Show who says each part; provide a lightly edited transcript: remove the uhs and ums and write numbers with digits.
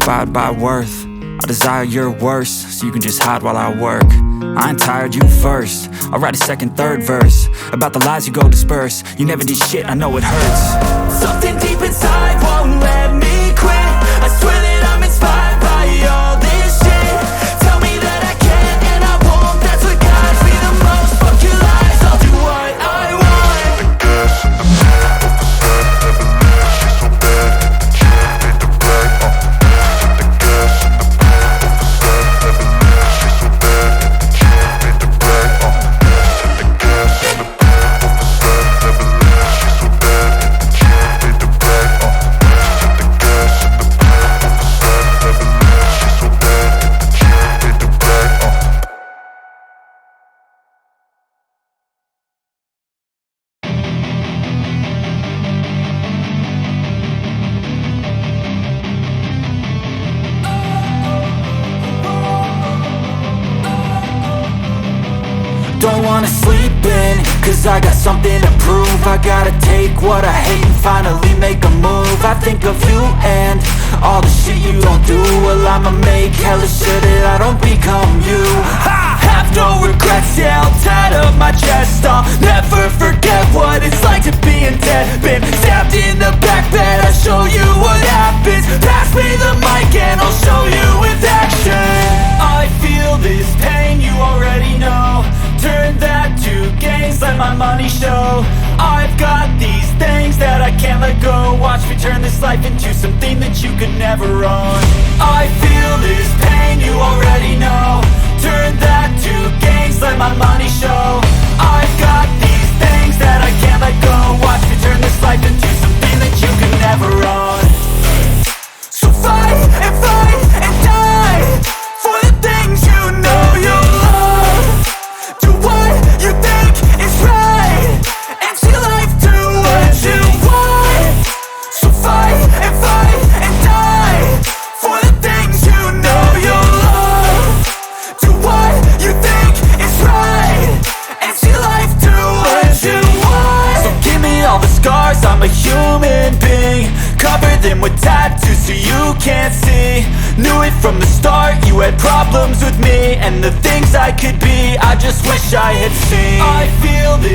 Speaker 1: inspired by worth. I desire your worst, so you can just hide while I work. I ain't tired, you first. I'll write a second, third verse about the lies you go disperse. You never did shit, I know it hurts.
Speaker 2: Something deep inside won't let me quit. I swear that I'm inspired by all this shit. Tell me that I can and I won't. That's what guides me the most. Fuck your lies, I'll do what I want.
Speaker 3: The gas in the back of the set, never leave. She's so bad and the chick made the black. The gas in the back of the set, never leave. She's so bad and the chick made the black. The gas in the back of the set, never leave. She's so bad and the chick made the black. The gas in the back of the set, never leave. She's so bad and the chick made the black.
Speaker 2: Don't wanna sleep in, cause I got something to prove. I gotta take what I hate and finally make a move. I think of you and all the shit you don't do. Well, I'ma make hella sure that I don't become you. I have no regrets, yeah, I'll tie up my chest. I'll never forget what it's like to be in debt. Been stabbed in the back bed, I'll show you what happens. Pass me the mic and I'll show you with action. I feel this pain, you already know. Turn that to gains, let my money show. I've got these things that I can't let go. Watch me turn this life into something that you could never own. I feel this pain, you already know. Turn that to gains, let my money show. I've got these things that I can't let go. Watch me turn this life into something that you could never own. So fight and die for the things you know you love. Do what you think is right, and see life do what you want. So fight and die for the things you know you love. Do what you think is right, and see life do what you want. So give me all the scars, I'm a human being. Cover them with tattoos so you can't see. Knew it from the start, you had problems with me and the things I could be, I just wish I had seen. I feel this